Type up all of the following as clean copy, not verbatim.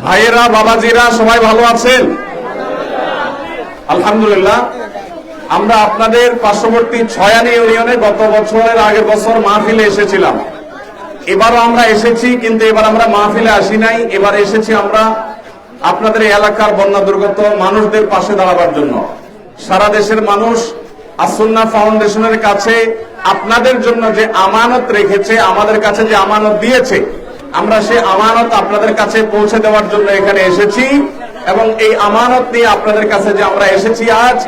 ভাইয়েরা, বাবাজিরা, সবাই ভালো আছেন? আলহামদুলিল্লাহ। আমরা আপনাদের পার্শ্ববর্তী ছয়ানি ইউনিয়নে গত বছরের আগের বছর মাহফিলে এসেছিলাম। এবারও আমরা এসেছি, কিন্তু এবার আমরা মাহফিলে আসি নাই। এবার এসেছি আমরা আপনাদের এলাকার বন্যা দুর্গত মানুষদের পাশে দাঁড়াবার জন্য। সারা দেশের মানুষ আসুন্নাহ ফাউন্ডেশনের কাছে আপনাদের জন্য যে আমানত রেখেছে, আমাদের কাছে যে আমানত দিয়েছে, আমরা সেই আমানত আপনাদের কাছে পৌঁছে দেওয়ার জন্য এখানে এসেছি। এবং এই আমানত নিয়ে আপনাদের কাছে যে আমরা এসেছি আজ,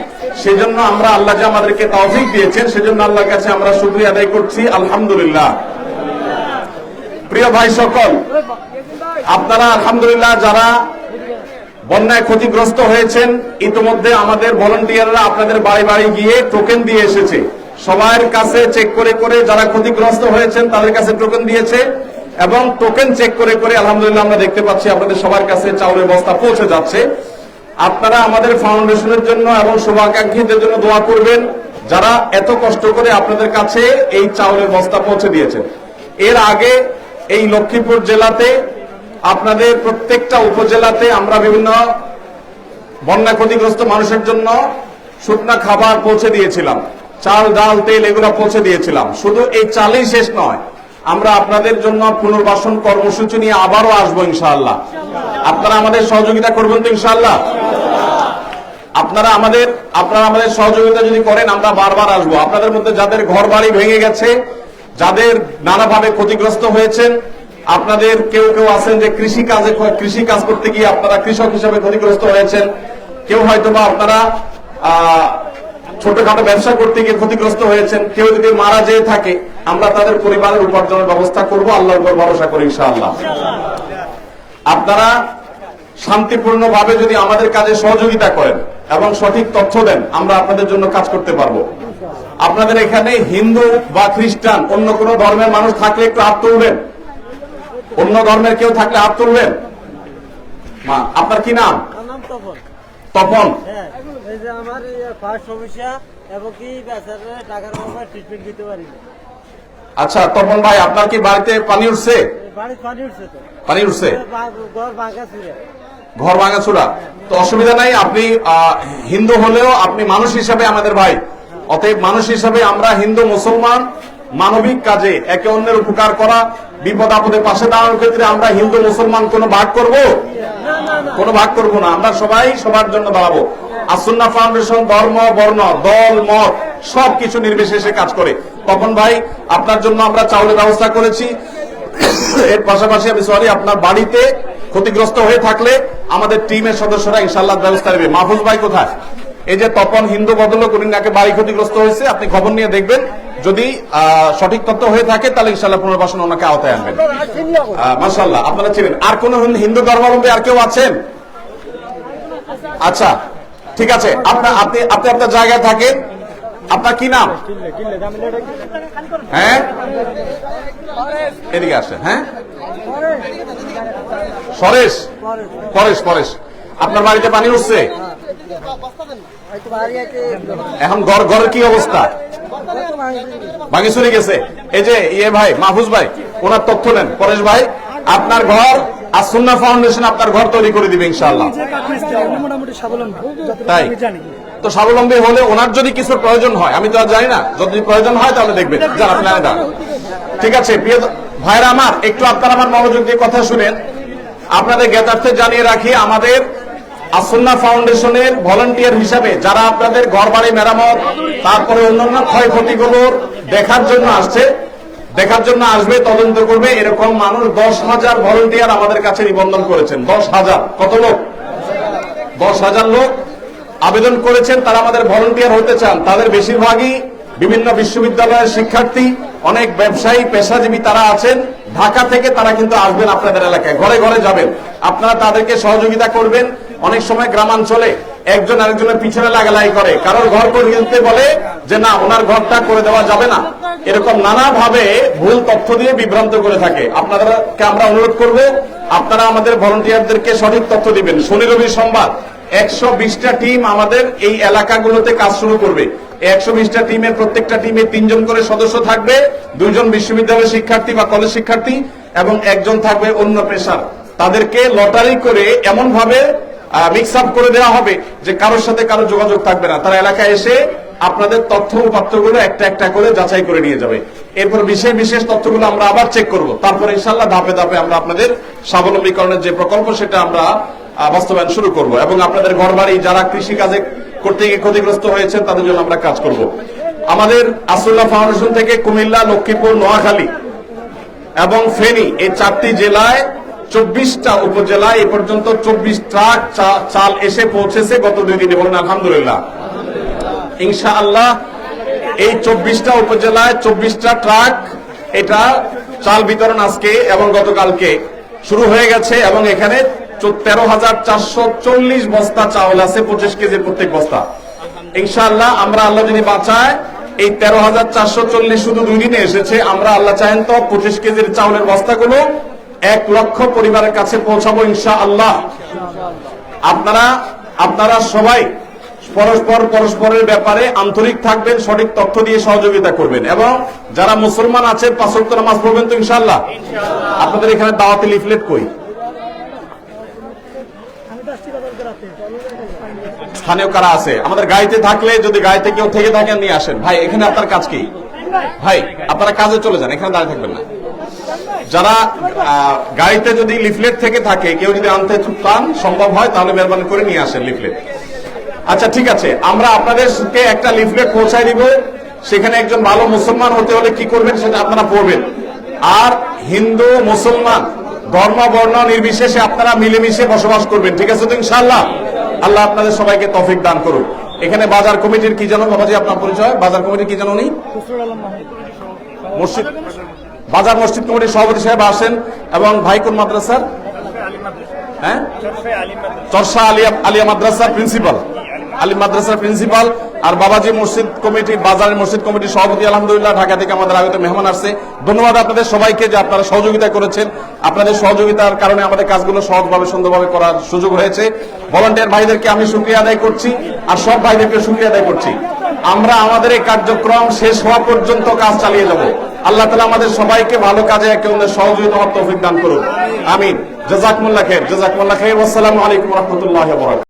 সেজন্য আমরা আল্লাহ যে আমাদেরকে তৌফিক দিয়েছেন, সেজন্য আল্লাহর কাছে আমরা শুকরিয়া আদায় করছি, আলহামদুলিল্লাহ। প্রিয় ভাই সকল, আপনারা আলহামদুলিল্লাহ যারা বন্যায় ক্ষতিগ্রস্ত হয়েছেন, ইতিমধ্যে আমাদের ভলান্টিয়াররা আপনাদের বাড়ি বাড়ি গিয়ে টোকেন দিয়ে এসেছে। সবার কাছে চেক করে করে যারা ক্ষতিগ্রস্ত হয়েছেন তাদের কাছে টোকেন দিয়েছে, এবং টোকেন চেক করে করে আলহামদুলিল্লাহ আমরা দেখতে পাচ্ছি আপনাদের সবার কাছে চাউলের বস্তা পৌঁছে যাচ্ছে। আপনারা আমাদের ফাউন্ডেশনের জন্য এবং শুভাকাঙ্ক্ষীদের জন্য দোয়া করবেন, যারা এত কষ্ট করে আপনাদের কাছে এই চাউলের বস্তা পৌঁছে দিয়েছেন। এর আগে এই লক্ষ্মীপুর জেলাতে, আপনাদের প্রত্যেকটা উপজেলাতে আমরা বিভিন্ন বন্যা ক্ষতিগ্রস্ত মানুষের জন্য শুকনা খাবার পৌঁছে দিয়েছিলাম, চাল, ডাল, তেল এগুলো পৌঁছে দিয়েছিলাম। শুধু এই চালই শেষ নয়, আমরা আপনাদের জন্য পুনর্বাসন কর্মসূচি নিয়ে আবারও আসবো ইনশাআল্লাহ। আপনারা আমাদের সহযোগিতা করবেন তো ইনশাআল্লাহ? আপনারা আমাদের সহযোগিতা যদি করেন, আমরা বারবার আসবো। আপনাদের মধ্যে যাদের ঘর বাড়ি ভেঙে গেছে, যাদের নানাভাবে ক্ষতিগ্রস্ত হয়েছেন, আপনাদের কেউ কেউ আছেন যে কৃষি কাজ করতে গিয়ে আপনারা কৃষক হিসেবে ক্ষতিগ্রস্ত হয়েছেন, কেউ হয়তোবা আপনারা ছোটখাটো ব্যবসা করতে গিয়ে ক্ষতিগ্রস্ত হয়েছেন, কেউ যদি মারা যেয়ে থাকে, আমরা তাদের পরিবারের উপার্জনের ব্যবস্থা করব, আল্লাহর উপর ভরসা করি ইনশাআল্লাহ। আপনারা শান্তিপূর্ণভাবে যদি আমাদের কাজে সহযোগিতা করেন এবং সঠিক তথ্য দেন, আমরা আপনাদের জন্য কাজ করতে পারবো। আপনাদের এখানে হিন্দু বা খ্রিস্টান অন্য কোন ধর্মের মানুষ থাকলে একটু হাত তুলবেন। অন্য ধর্মের কেউ থাকলে হাত তুলবেন। আপনার কি নাম? তপন। আচ্ছা তপন ভাই, আপনার কি বাড়িতে পানি উঠছে? পানি উঠছে, ঘর ভাঙাচুরা। তো অসুবিধা নাই, আপনি হিন্দু হলেও আপনি মানুষ হিসাবে আমাদের ভাই। অতএব মানুষ হিসাবে আমরা হিন্দু মুসলমান মানবিক কাজে একে অন্যের উপকার করা, বিপদ আপদে পাশে দাঁড়ানোর ক্ষেত্রে আমরা হিন্দু মুসলমান কোনো ভাগ করব? কোনো ভাগ করব না। আমরা সবাই সবার জন্য দাঁড়াবো। আসুন্নাহ ফাউন্ডেশন ধর্ম, বর্ণ, দল, মত সবকিছু নির্বিশেষে কাজ করে। তপন ভাই, আপনার জন্য আমরা চাউলের ব্যবস্থা করেছি। এর পাশাপাশি আমি সরি, আপনার বাড়িতে ক্ষতিগ্রস্ত হয়ে থাকলে আমাদের টিমের সদস্যরা ইনশাআল্লাহ ব্যবস্থা নেবে। মাহফুজ ভাই কোথায়? এই যে তপন হিন্দু ভদ্রলোক, উনি নাকি বাড়ি ক্ষতিগ্রস্ত হয়েছে, আপনি খবর নিয়ে দেখবেন। যদি সঠিক তথ্য হয়ে থাকে তাহলে ইনশাআল্লাহ পুনর্বাসন ওনাকে আওতায় আনবেন। মাশাআল্লাহ, আপনারা ছিলেন। আর কোন হিন্দু ধর্মাবলম্বী আর কেউ আছেন? আচ্ছা ঠিক আছে, আপনি আপনার জায়গায় থাকেন। আপনার কি নাম? হ্যাঁ, এদিকে আসেন। হ্যাঁ, পরেশ। পরেশ, আপনার বাড়িতে পানি উঠছে? এখন ঘরের কি অবস্থা? ভাঙি চুরি গেছে। এই যে ভাই মাহফুজ ভাই, ওনার তথ্য নেন। পরেশ ভাই, আপনার ঘর আসুন্নাহ ফাউন্ডেশন আপনার ঘর তৈরি করে দিবে ইনশাআল্লাহ। তাই তো স্বাবলম্বী হলে ওনার যদি কিছু প্রয়োজন হয়, আমি তো আর জানি না, যদি প্রয়োজন হয় তাহলে দেখবেন। ঠিক আছে প্রিয় ভাইরা আমার, একটু আপনারা আমার মনোযোগ দিয়ে কথা শুনেন। আপনাদের জ্ঞাতার্থে জানিয়ে রাখি, আমাদের আসুন্নাহ ফাউন্ডেশনের ভলান্টিয়ার হিসাবে যারা আপনাদের ঘর বাড়ি মেরামত, তারপরে অন্যান্য ক্ষয়ক্ষতিগুলোর দেখার জন্য আসবে, তদন্ত করবে, এরকম মানুষ 10,000 ভলান্টিয়ার আমাদের কাছে নিবন্ধন করেছেন। 10,000 কত লোক? 10,000 লোক আবেদন করেছেন, তারা আমাদের ভলান্টিয়ার হতে চান। তাদের বেশিরভাগই বিভিন্ন বিশ্ববিদ্যালয়ের শিক্ষার্থী, অনেক ব্যবসায়ী, পেশাজীবী তারা আছেন। ঢাকা থেকে তারা কিন্তু আসবেন আপনাদের এলাকায়, ঘরে ঘরে যাবেন। আপনারা তাদেরকে সহযোগিতা করবেন। অনেক সময় গ্রামাঞ্চলে একজন আরেকজনের পিছনে লাগালাই করে, কারোর ঘর করে দিতে বলে যে না, ওনার ঘরটা করে দেওয়া যাবে না, এরকম নানাভাবে ভুল তথ্য দিয়ে বিভ্রান্ত করে থাকে। আপনাদেরকে আমরা অনুরোধ করব, আপনারা আমাদের ভলান্টিয়ারদেরকে সঠিক তথ্য দিবেন। শনি, রবি, সোমবার 120টা টিম আমাদের এই এলাকাগুলোতে কাজ শুরু করবে। 120টা টিমের প্রত্যেকটা টিমে 3 জন করে সদস্য থাকবে, 2 জন বিশ্ববিদ্যালয়ের শিক্ষার্থী বা কলেজ শিক্ষার্থী এবং 1 জন থাকবে অন্য পেশার। তাদেরকে লটারি করে এমন ভাবে মিক্স আপ করে দেওয়া হবে যে কারোর সাথে কারো যোগাযোগ থাকবে না। তারা এলাকায় এসে আপনাদের তথ্য উপাত্তগুলো একটা একটা করে যাচাই করে নিয়ে যাবে। এরপর বিশেষ বিশেষ তথ্যগুলো আমরা আবার চেক করব। তারপরে ইনশাআল্লাহ ধাপে ধাপে আমরা আপনাদের স্বাবলম্বীকরণের যে প্রকল্প সেটা আমরা বাস্তবায়ন শুরু করব এবং আপনাদের ঘরবাড়ি যারা কৃষি কাজে করতে গিয়ে ক্ষতিগ্রস্ত হয়েছেন তাদের জন্য আমরা কাজ করব। আমাদের আসুল্লাহ ফাউন্ডেশন থেকে কুমিল্লা, লক্ষ্মীপুর, নোয়াখালী এবং ফেনী এই 4টি জেলায় 24টা উপজেলায় এ পর্যন্ত 24 ট্রাক চাল এসে পৌঁছেছে গত 2 দিনে। বলুন আলহামদুলিল্লাহ। ইনশাআল্লাহ এই 24টা উপজেলায় 24টা ট্রাক এটা চাল বিতরণ আজকে এবং গতকালকে শুরু হয়ে গেছে এবং এখানে 13,440 বস্তা চাউল আছে, 25 কেজির প্রত্যেক বস্তা। ইনশাআল্লাহ আমরা আল্লাহ যদি বাঁচায় এই 13,440 শুধু 2 দিনে এসেছে। আমরা আল্লাহ চাহেন তো 25 কেজির চাউলের বস্তাগুলো 1 লক্ষ পরিবারের কাছে পৌঁছাবো ইনশাআল্লাহ। আপনারা সবাই পরস্পরের ব্যাপারে আন্তরিক থাকবেন, সঠিক তথ্য দিয়ে সহযোগিতা করবেন এবং যারা মুসলমান আছেন 5 ওয়াক্ত নামাজ পড়বেন তো ইনশাআল্লাহ। আপনাদের এখানে দাওয়াতি লিফলেট কই? স্থানীয় কারা আছে? আমাদের গাড়িতে থাকলে, যদি গাড়িতে কেউ থেকে থাকেন নিয়ে আসেন। ভাই এখানে আপনার কাজ কি? ভাই আপনারা কাজে চলে যান, এখানে দাঁড়িয়ে থাকবেন না। যারা গাড়িতে যদি লিফলেট থেকে থাকে, কেউ যদি আনতে চান সম্ভব হয় তাহলে মেহরবানি করে নিয়ে আসেন লিফলেট। আচ্ছা ঠিক আছে, আমরা আপনাদেরকে একটা লিফলেট পৌঁছায় দিব। সেখানে একজন ভালো মুসলমান হতে হলে কি করবেন সেটা আপনারা পড়বেন। আর হিন্দু মুসলমান ধর্ম বর্ণ নির্বিশেষে আপনারা মিলেমিশে বসবাস করবেন, ঠিক আছে তো ইনশাআল্লাহ। আল্লাহ আপনাদের সবাইকে তৌফিক দান করুন। এখানে বাজার কমিটির কি জানো বাবাজি আপনার পরিচয়? বাজার কমিটির কি জানো? উনি মসজিদ বাজার মসজিদ কমিটির সভাপতি সাহেব আসেন এবং ভাই কোন মাদ্রাসার? হ্যাঁ, চরসা আলিয়া মাদ্রাসার প্রিন্সিপাল, আলিম মাদ্রাসার প্রিন্সিপাল। আর বাবাজি মসজিদ কমিটি, বাজারের মসজিদ কমিটির সভাপতি আলহামদুলিল্লাহ ঢাকা থেকে আমাদের আগত মেহমান আসছে। ধন্যবাদ আপনাদের সবাইকে যে আপনারা সহযোগিতা করেছেন। আপনাদের সহযোগিতার কারণে আমাদের কাজগুলো সহজভাবে সুন্দরভাবে করার সুযোগ হয়েছে। ভলান্টিয়ার ভাইদেরকে আমি শুকরিয়া আদায় করছি আর সব ভাইদেরকে শুকরিয়া আদায় করছি। আমরা আমাদের এই কার্যক্রম শেষ হওয়া পর্যন্ত কাজ চালিয়ে যাব। আল্লাহ তাআলা আমাদের সবাইকে ভালো কাজে একে অন্যের সহযোগিতা হওয়ার তৌফিক দান করুন। আমিন। জাযাকুমুল্লাহ খাইর। ওয়াসসালামু আলাইকুম ওয়া রাহমাতুল্লাহি ওয়া বারাকাতুহু।